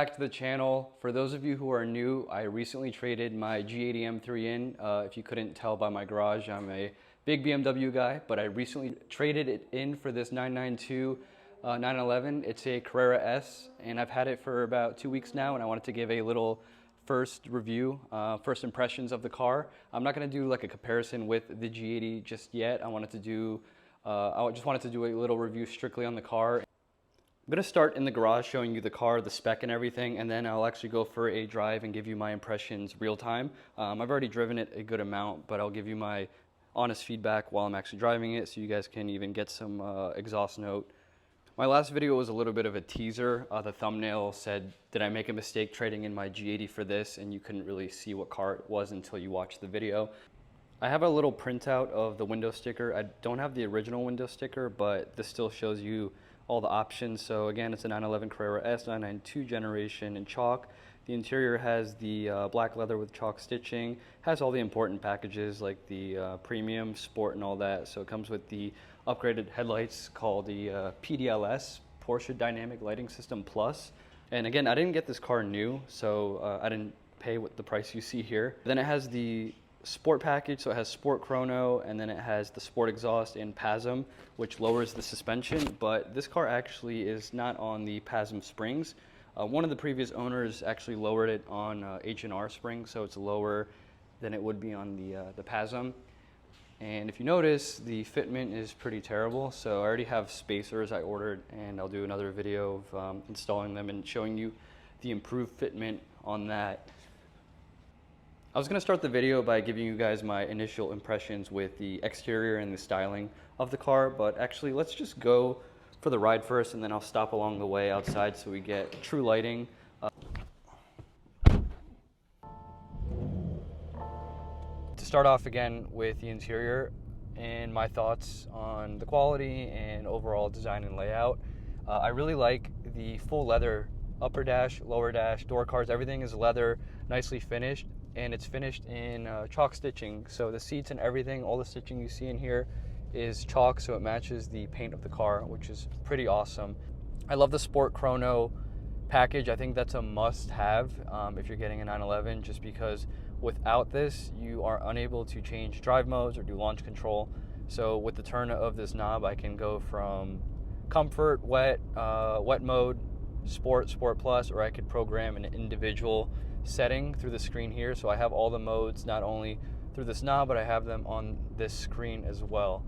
back to the channel. For those of you who are new, I recently traded my G80 M3 in. If you couldn't tell by my garage, I'm a big BMW guy, but I recently traded it in for this 992 911. It's a Carrera S, and I've had it for about 2 weeks now, and I wanted to give a little first review, first impressions of the car. I'm not going to do like a comparison with the G80 just yet. I just wanted to do a little review strictly on the car. I'm going to start in the garage showing you the car, the spec and everything, and then I'll actually go for a drive and give you my impressions real time. I've already driven it a good amount, but I'll give you my honest feedback while I'm actually driving it so you guys can even get some exhaust note. My last video was a little bit of a teaser. The thumbnail said, did I make a mistake trading in my G80 for this? And you couldn't really see what car it was until you watched the video. I have a little printout of the window sticker. I don't have the original window sticker, but this still shows you all the options. So again, it's a 911 Carrera S 992 generation in chalk. The interior has the black leather with chalk stitching, has all the important packages like the premium, sport, and all that. So it comes with the upgraded headlights called the PDLS, Porsche Dynamic Lighting System Plus. And again, I didn't get this car new, so I didn't pay what the price you see here. Then it has the sport package, so it has sport chrono, and then it has the sport exhaust and PASM, which lowers the suspension. But this car actually is not on the PASM springs. One of the previous owners actually lowered it on H&R springs, so it's lower than it would be on the PASM. And if you notice, the fitment is pretty terrible. So I already have spacers I ordered, and I'll do another video of installing them and showing you the improved fitment on that. I was going to start the video by giving you guys my initial impressions with the exterior and the styling of the car, but actually let's just go for the ride first, and then I'll stop along the way outside so we get true lighting. To start off again with the interior and my thoughts on the quality and overall design and layout. I really like the full leather upper dash, lower dash, door cards, everything is leather, nicely finished. And it's finished in chalk stitching. So the seats and everything, all the stitching you see in here is chalk, so it matches the paint of the car, which is pretty awesome. I love the Sport Chrono package. I think that's a must-have if you're getting a 911, just because without this, you are unable to change drive modes or do launch control. So with the turn of this knob, I can go from comfort, wet mode, sport, sport plus, or I could program an individual setting through the screen here. So I have all the modes not only through this knob, but I have them on this screen as well.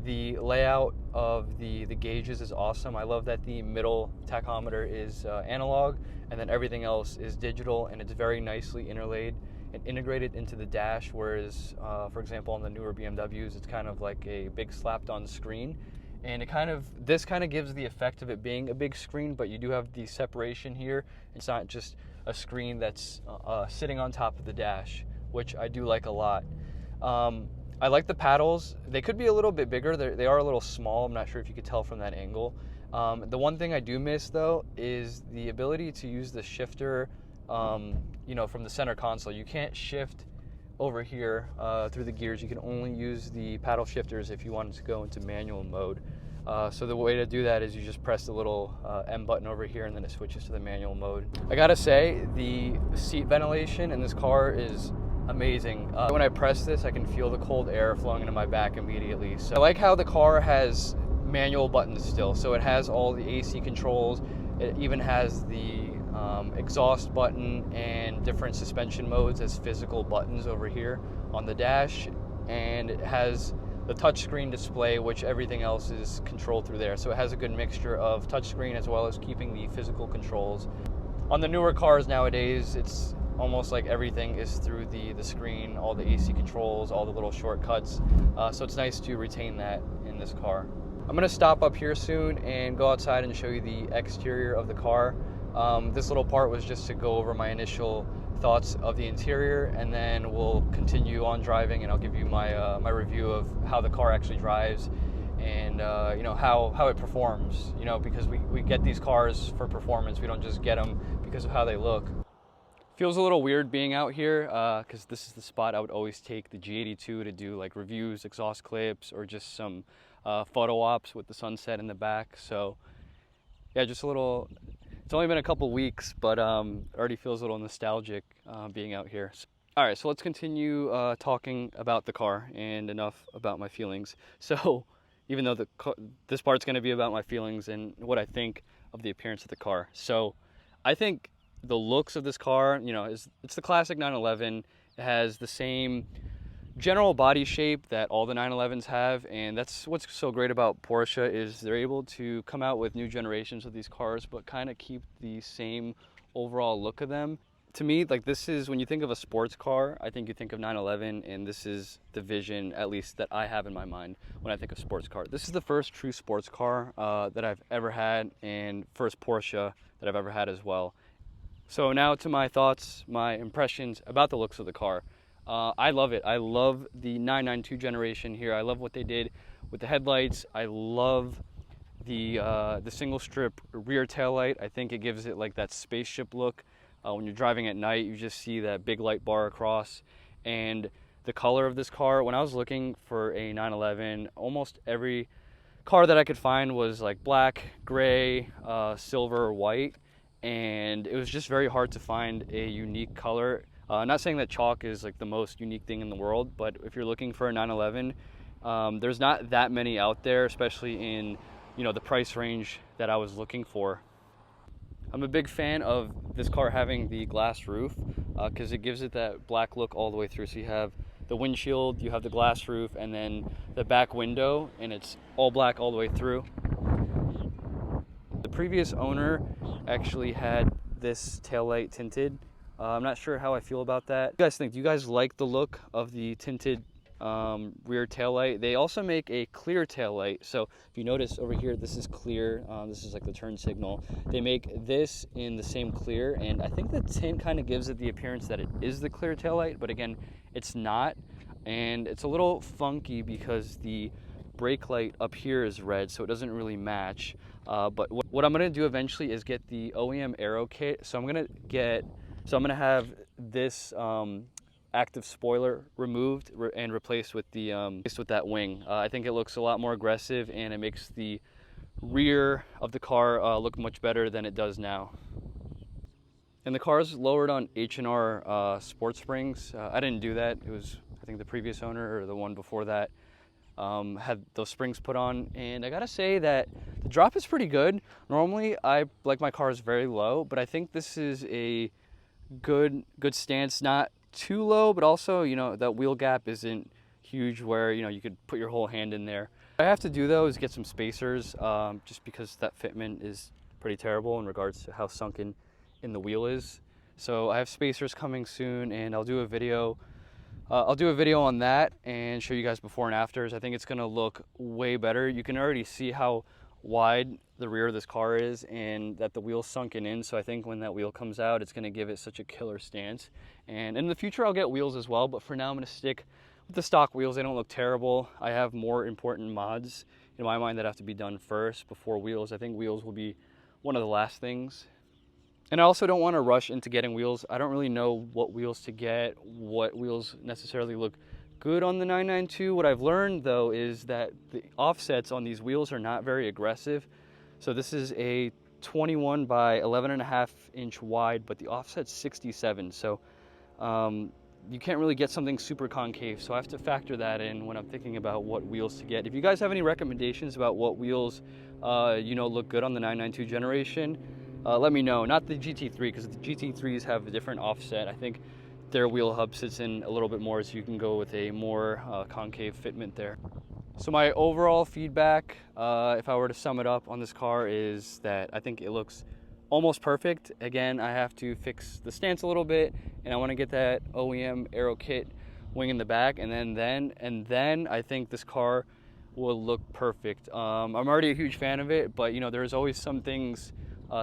The layout of the gauges is awesome. I love that the middle tachometer is analog, and then everything else is digital, and it's very nicely interlaid and integrated into the dash, whereas for example on the newer BMWs it's kind of like a big slapped on screen. And this kind of gives the effect of it being a big screen, but you do have the separation here. It's not just a screen that's sitting on top of the dash, which I do like a lot. I like the paddles. They could be a little bit bigger. They are a little small. I'm not sure if you could tell from that angle. The one thing I do miss though is the ability to use the shifter from the center console. You can't shift over here through the gears. You can only use the paddle shifters if you wanted to go into manual mode. So the way to do that is you just press the little M button over here, and then it switches to the manual mode. I gotta say, the seat ventilation in this car is amazing. When I press this, I can feel the cold air flowing into my back immediately. So I like how the car has manual buttons still. So it has all the AC controls. It even has the exhaust button and different suspension modes as physical buttons over here on the dash. And it has the touchscreen display, which everything else is controlled through there. So it has a good mixture of touchscreen as well as keeping the physical controls. On the newer cars nowadays, it's almost like everything is through the screen, all the AC controls, all the little shortcuts. So it's nice to retain that in this car. I'm gonna stop up here soon and go outside and show you the exterior of the car. This little part was just to go over my initial thoughts of the interior, and then we'll continue on driving, and I'll give you my my review of how the car actually drives, and how it performs. Because we get these cars for performance. We don't just get them because of how they look. Feels a little weird being out here because this is the spot I would always take the G82 to do like reviews, exhaust clips, or just some photo ops with the sunset in the back. So yeah, just a little It's only been a couple weeks, but it already feels a little nostalgic being out here. All right, so let's continue talking about the car and enough about my feelings. So even though this part's going to be about my feelings and what I think of the appearance of the car. So I think the looks of this car, it's the classic 911. It has the same general body shape that all the 911s have, and that's what's so great about Porsche is they're able to come out with new generations of these cars but kind of keep the same overall look of them. To me, like, this is, when you think of a sports car, I think you think of 911, and this is the vision, at least, that I have in my mind when I think of sports car. This is the first true sports car that I've ever had, and first Porsche that I've ever had as well. So now to my thoughts, my impressions about the looks of the car. I love it. I love the 992 generation here. I love what they did with the headlights. I love the single strip rear taillight. I think it gives it like that spaceship look. When you're driving at night, you just see that big light bar across. And the color of this car, when I was looking for a 911, almost every car that I could find was like black, gray, silver, or white. And it was just very hard to find a unique color. Not saying that chalk is like the most unique thing in the world, but if you're looking for a 911, there's not that many out there, especially in the price range that I was looking for. I'm a big fan of this car having the glass roof because it gives it that black look all the way through. So you have the windshield, you have the glass roof, and then the back window, and it's all black all the way through. The previous owner actually had this taillight tinted. I'm not sure how I feel about that. What do you guys think? Do you guys like the look of the tinted rear taillight? They also make a clear taillight. So if you notice over here, this is clear. This is like the turn signal. They make this in the same clear, and I think the tint kind of gives it the appearance that it is the clear taillight, but again, it's not. And it's a little funky because the brake light up here is red, so it doesn't really match. But what I'm gonna do eventually is get the OEM aero kit. So I'm gonna have this active spoiler removed and replaced with that wing. I think it looks a lot more aggressive, and it makes the rear of the car look much better than it does now. And the car is lowered on H&R sport springs. I didn't do that. It was, I think, the previous owner or the one before that had those springs put on, and I gotta say that the drop is pretty good. Normally I like my cars very low, but I think this is a good stance, not too low, but also that wheel gap isn't huge where you could put your whole hand in there. What I have to do though is get some spacers, just because that fitment is pretty terrible in regards to how sunken in the wheel is. So I have spacers coming soon, and I'll do a video on that and show you guys before and afters. I think it's gonna look way better. You can already see how wide the rear of this car is and that the wheel's sunken in. So I think when that wheel comes out, it's gonna give it such a killer stance. And in the future, I'll get wheels as well, but for now I'm gonna stick with the stock wheels. They don't look terrible. I have more important mods in my mind that have to be done first before wheels. I think wheels will be one of the last things. And I also don't want to rush into getting wheels. I don't really know what wheels to get, what wheels necessarily look good on the 992. What I've learned though is that the offsets on these wheels are not very aggressive. So this is a 21 by 11.5 inch wide, but the offset's 67. So you can't really get something super concave. So I have to factor that in when I'm thinking about what wheels to get. If you guys have any recommendations about what wheels look good on the 992 generation, let me know. Not the GT3, because the GT3s have a different offset. I think their wheel hub sits in a little bit more, so you can go with a more concave fitment there. So my overall feedback, if I were to sum it up on this car, is that I think it looks almost perfect. Again, I have to fix the stance a little bit, and I want to get that OEM aero kit wing in the back, and then I think this car will look perfect. I'm already a huge fan of it, but there's always some things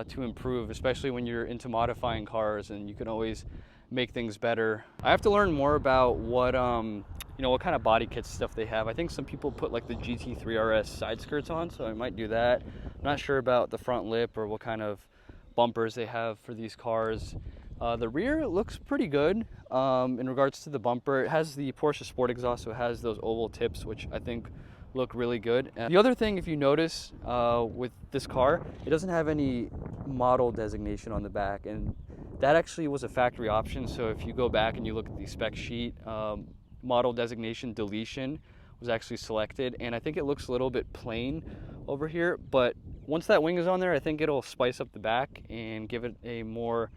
to improve, especially when you're into modifying cars, and you can always make things better. I have to learn more about what what kind of body kit stuff they have. I think some people put like the GT3 RS side skirts on, so I might do that. I'm not sure about the front lip or what kind of bumpers they have for these cars. The rear looks pretty good in regards to the bumper. It has the Porsche Sport exhaust, so it has those oval tips, which I think look really good. The other thing, if you notice with this car, it doesn't have any model designation on the back, and that actually was a factory option. So if you go back and you look at the spec sheet, model designation deletion was actually selected, and I think it looks a little bit plain over here, but once that wing is on there, I think it'll spice up the back and give it a more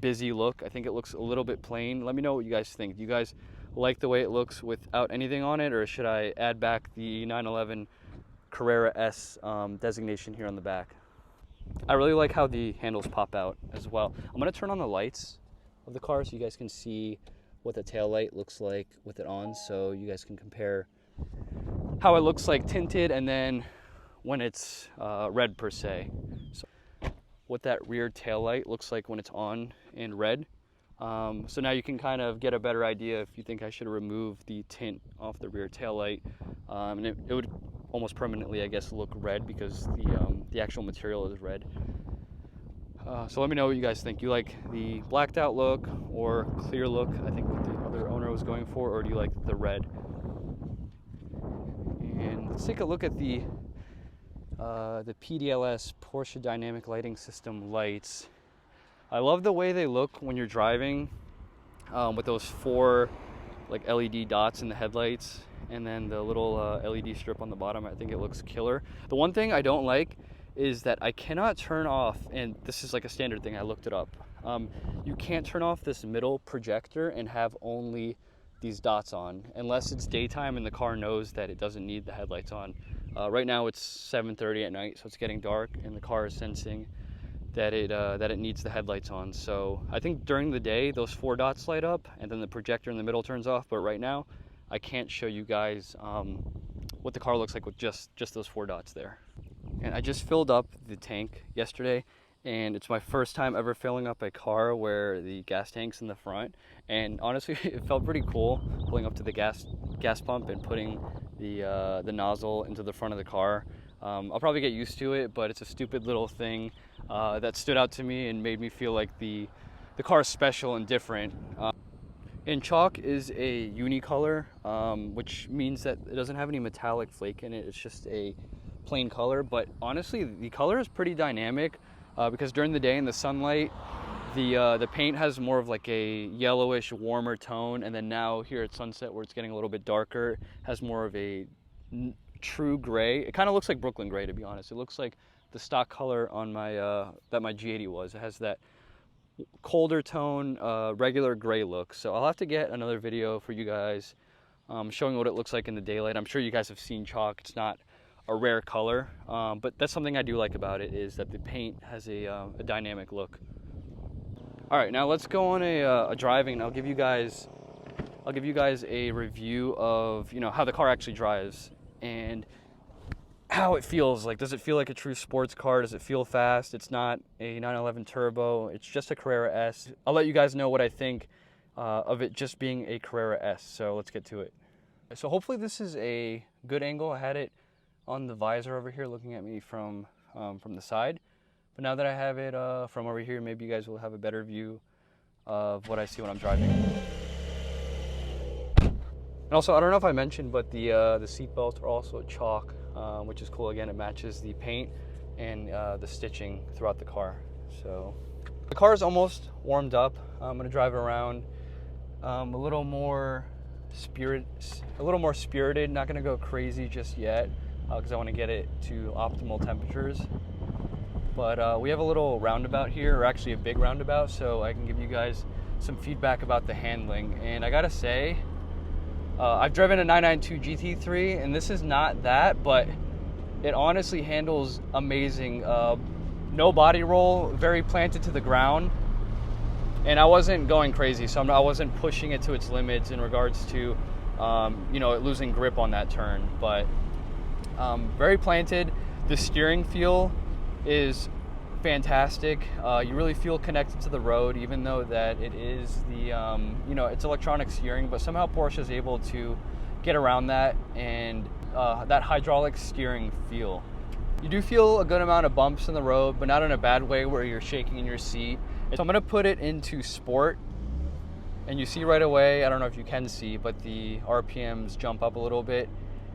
busy look. I think it looks a little bit plain. Let me know what you guys think. Do you guys like the way it looks without anything on it, or should I add back the 911 Carrera S designation here on the back? I really like how the handles pop out as well. I'm gonna turn on the lights of the car so you guys can see what the tail light looks like with it on, so you guys can compare how it looks like tinted and then when it's red per se. So what that rear tail light looks like when it's on in red. So now you can kind of get a better idea if you think I should remove the tint off the rear tail light. And it would almost permanently, I guess, look red because the actual material is red. So let me know what you guys think. You like the blacked out look or clear look, I think what the other owner was going for, or do you like the red? And let's take a look at the PDLS Porsche Dynamic Lighting System lights. I love the way they look when you're driving with those 4 like LED dots in the headlights and then the little LED strip on the bottom. I think it looks killer. The one thing I don't like is that I cannot turn off, and this is like a standard thing, I looked it up. You can't turn off this middle projector and have only these dots on unless it's daytime and the car knows that it doesn't need the headlights on. Right now it's 7:30 at night, so it's getting dark and the car is sensing that it needs the headlights on. So I think during the day those 4 dots light up and then the projector in the middle turns off, but right now I can't show you guys what the car looks like with just those 4 dots there. And I just filled up the tank yesterday, and it's my first time ever filling up a car where the gas tank's in the front, and honestly it felt pretty cool pulling up to the gas pump and putting the nozzle into the front of the car. I'll probably get used to it, but it's a stupid little thing that stood out to me and made me feel like the car is special and different. And chalk is a unicolor, which means that it doesn't have any metallic flake in it. It's just a plain color, but honestly the color is pretty dynamic because during the day in the sunlight the paint has more of like a yellowish warmer tone, and then now here at sunset where it's getting a little bit darker has more of a true gray. It kind of looks like Brooklyn gray, to be honest. It looks like the stock color on my that my G80 was. It has that colder tone regular gray look. So I'll have to get another video for you guys showing what it looks like in the daylight. I'm sure you guys have seen chalk. It's not a rare color, but that's something I do like about it, is that the paint has a dynamic look. All right, now let's go on a driving, and I'll give you guys a review of how the car actually drives and how it feels. Like, does it feel like a true sports car? Does it feel fast? It's not a 911 turbo. It's just a Carrera S. I'll let you guys know what I think of it just being a Carrera S. So let's get to it. So hopefully this is a good angle. I had it on the visor over here looking at me from the side, but now that I have it from over here, maybe you guys will have a better view of what I see when I'm driving. And also, I don't know if I mentioned, but the seat belts are also chalk, which is cool. Again, it matches the paint and the stitching throughout the car. So the car is almost warmed up. I'm gonna drive around a little more spirited. Not gonna go crazy just yet, because I want to get it to optimal temperatures. But we have a little roundabout here, or actually a big roundabout, so I can give you guys some feedback about the handling. And I gotta say, I've driven a 992 GT3, and this is not that, but it honestly handles amazing. No body roll, very planted to the ground, and I wasn't going crazy, so I wasn't pushing it to its limits in regards to it losing grip on that turn. But very planted. The steering feel is fantastic. You really feel connected to the road, even though that it is it's electronic steering, but somehow Porsche is able to get around that and that hydraulic steering feel. You do feel a good amount of bumps in the road, but not in a bad way where you're shaking in your seat. So I'm gonna put it into sport, and you see right away, I don't know if you can see, but the RPMs jump up a little bit.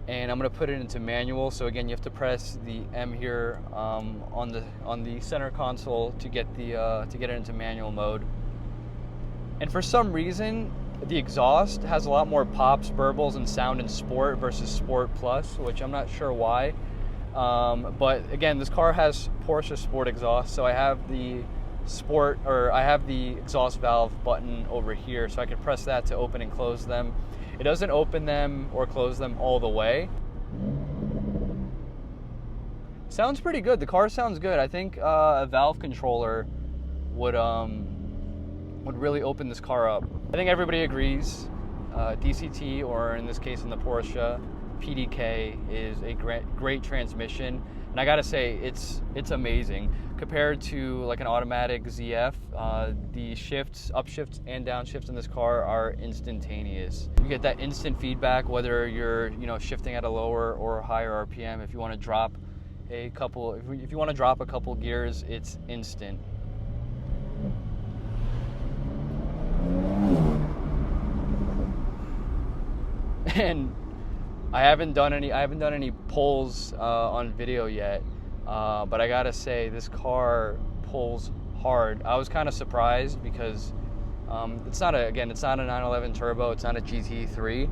and I'm gonna put it into manual. So again, you have to press the M here on the center console to get it into manual mode. And for some reason, the exhaust has a lot more pops, burbles, and sound in Sport versus Sport Plus, which I'm not sure why. But again, this car has Porsche Sport exhaust, so I have the exhaust valve button over here, so I can press that to open and close them. It doesn't open them or close them all the way. Sounds pretty good. The car sounds good. I think a valve controller would really open this car up. I think everybody agrees DCT, or in this case in the Porsche, PDK is a great transmission. And I gotta say, it's amazing. Compared to like an automatic ZF, the shifts, upshifts and downshifts in this car are instantaneous. You get that instant feedback, whether you're shifting at a lower or higher RPM. If you want to drop a couple gears, it's instant. And I haven't done any pulls on video yet, but I gotta say, this car pulls hard. I was kind of surprised because it's not a 911 turbo, it's not a GT3.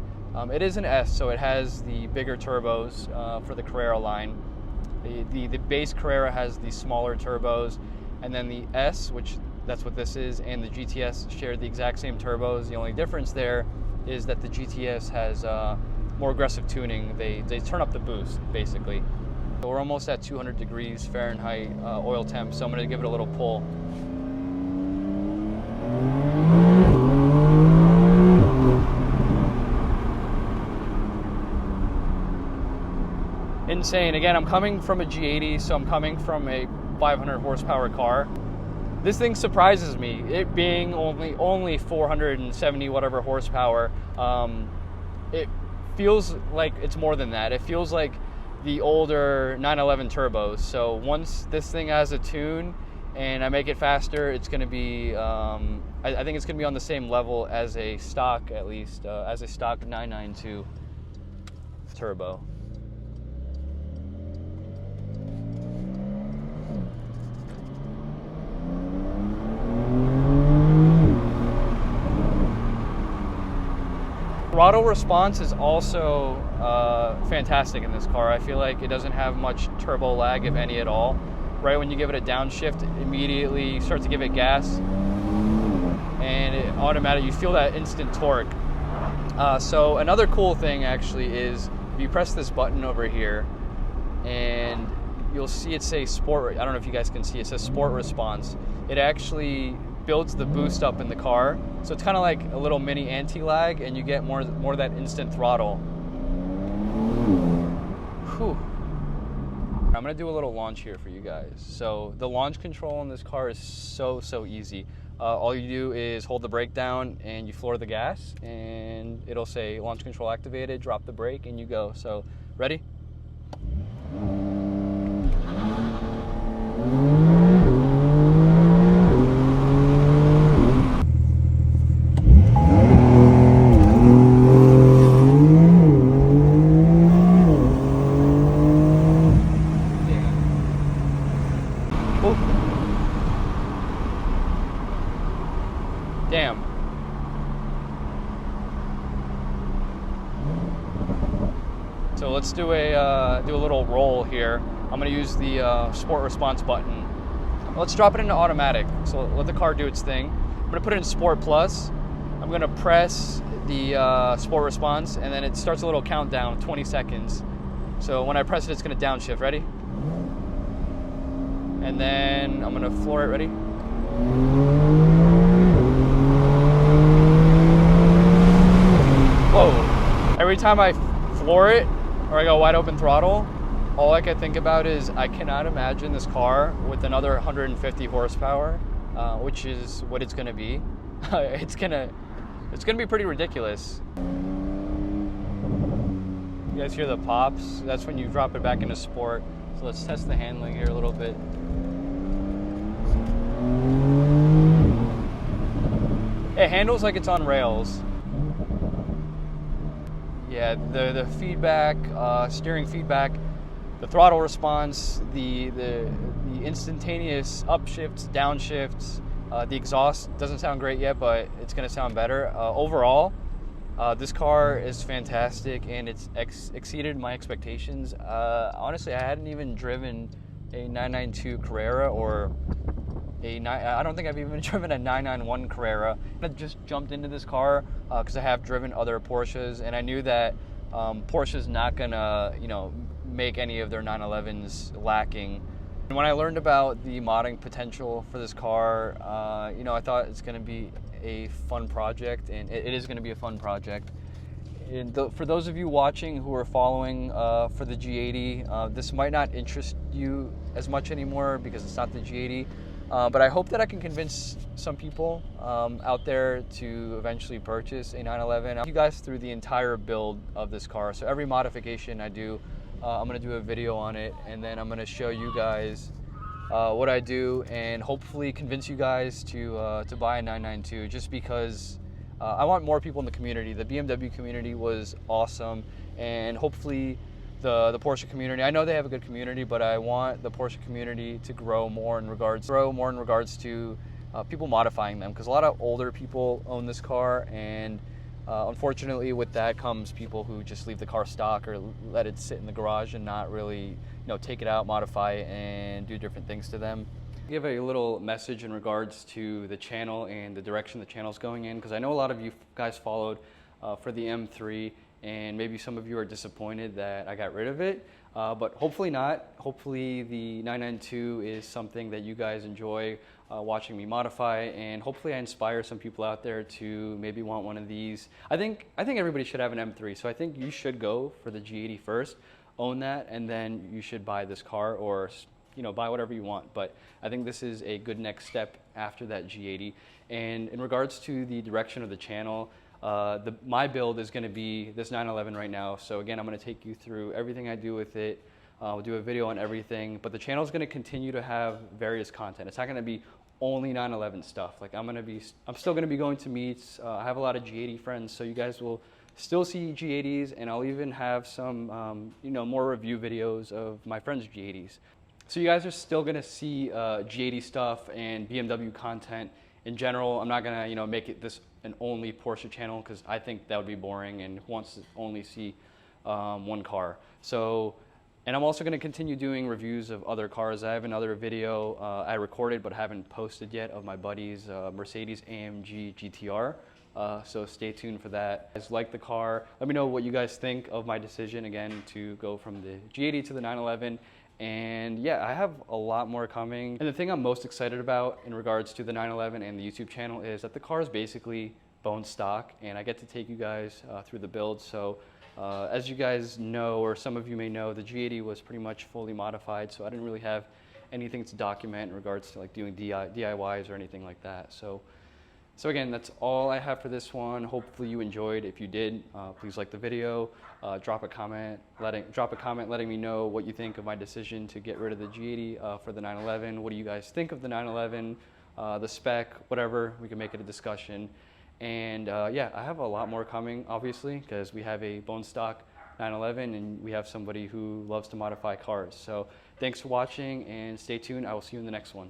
It is an S, so it has the bigger turbos for the Carrera line. The base Carrera has the smaller turbos, and then the S, which that's what this is, and the GTS share the exact same turbos. The only difference there is that the GTS has more aggressive tuning. They turn up the boost, basically. So we're almost at 200 degrees Fahrenheit oil temp, so I'm going to give it a little pull. Insane. Again, I'm coming from a G80, so I'm coming from a 500 horsepower car. This thing surprises me. It being only 470 whatever horsepower, it feels like it's more than that. It feels like the older 911 turbos. So once this thing has a tune and I make it faster, it's going to be, I think it's going to be on the same level as a stock, at least, as a stock 992 turbo. Throttle response is also fantastic in this car. I feel like it doesn't have much turbo lag, if any at all. Right when you give it a downshift, immediately you start to give it gas, and it automatically, you feel that instant torque. So another cool thing actually is, if you press this button over here, and you'll see it say Sport. I don't know if you guys can see, it says Sport Response. It actually builds the boost up in the car, so it's kind of like a little mini anti-lag, and you get more of that instant throttle. Whew. I'm gonna do a little launch here for you guys. So the launch control on this car is so easy. All you do is hold the brake down and you floor the gas, and it'll say launch control activated, drop the brake, and you go. So ready? Damn. So let's do a little roll here. I'm gonna use the Sport Response button. Let's drop it into automatic. So let the car do its thing. I'm gonna put it in Sport Plus. I'm gonna press the Sport Response, and then it starts a little countdown, 20 seconds. So when I press it, it's gonna downshift. Ready? And then I'm gonna floor it. Ready? Whoa. Every time I floor it, or I go wide open throttle, all I can think about is I cannot imagine this car with another 150 horsepower, which is what it's gonna be. It's gonna be pretty ridiculous. You guys hear the pops? That's when you drop it back into sport. So let's test the handling here a little bit. It handles like it's on rails. Yeah, the feedback, steering feedback, the throttle response, the instantaneous upshifts, downshifts, the exhaust doesn't sound great yet, but it's going to sound better. Overall, this car is fantastic, and it's exceeded my expectations. Honestly, I hadn't even driven a 992 Carrera or I don't think I've even driven a 991 Carrera. I just jumped into this car because I have driven other Porsches, and I knew that Porsche's not gonna, make any of their 911s lacking. And when I learned about the modding potential for this car, I thought it's gonna be a fun project, and it is gonna be a fun project. And for those of you watching who are following for the G80, this might not interest you as much anymore because it's not the G80. But I hope that I can convince some people out there to eventually purchase a 911. I'll take you guys through the entire build of this car. So every modification I do, I'm going to do a video on it, and then I'm going to show you guys what I do, and hopefully convince you guys to buy a 992, just because I want more people in the community. The BMW community was awesome, and hopefully the Porsche community, I know they have a good community, but I want the Porsche community to grow more in regards to people modifying them, because a lot of older people own this car, and unfortunately with that comes people who just leave the car stock or let it sit in the garage and not really take it out, modify it, and do different things to them. Give a little message in regards to the channel and the direction the channel's going in, because I know a lot of you guys followed for the M3, and maybe some of you are disappointed that I got rid of it, but hopefully not. Hopefully the 992 is something that you guys enjoy watching me modify, and hopefully I inspire some people out there to maybe want one of these. I think everybody should have an M3, so I think you should go for the G80 first, own that, and then you should buy this car, or buy whatever you want. But I think this is a good next step after that G80. And in regards to the direction of the channel, my build is going to be this 911 right now. So again, I'm going to take you through everything I do with it. We'll do a video on everything, but the channel is going to continue to have various content. It's not going to be only 911 stuff. Like I'm still going to be going to meets. I have a lot of G80 friends, so you guys will still see G80s, and I'll even have some more review videos of my friends' G80s. So you guys are still going to see G80 stuff and BMW content in general. I'm not going to make it this an only Porsche channel, because I think that would be boring, and who wants to only see one car. So, and I'm also going to continue doing reviews of other cars. I have another video I recorded but haven't posted yet of my buddy's Mercedes AMG GTR. So stay tuned for that. Guys, like the car. Let me know what you guys think of my decision again to go from the G80 to the 911. And yeah, I have a lot more coming. And the thing I'm most excited about in regards to the 911 and the YouTube channel is that the car is basically bone stock, and I get to take you guys through the build. So as you guys know, or some of you may know, the G80 was pretty much fully modified, so I didn't really have anything to document in regards to like doing DIYs or anything like that. So again, that's all I have for this one. Hopefully you enjoyed. If you did, please like the video, drop a comment letting me know what you think of my decision to get rid of the G80 for the 911. What do you guys think of the 911, the spec, whatever, we can make it a discussion. And yeah, I have a lot more coming, obviously, because we have a bone stock 911 and we have somebody who loves to modify cars. So thanks for watching, and stay tuned. I will see you in the next one.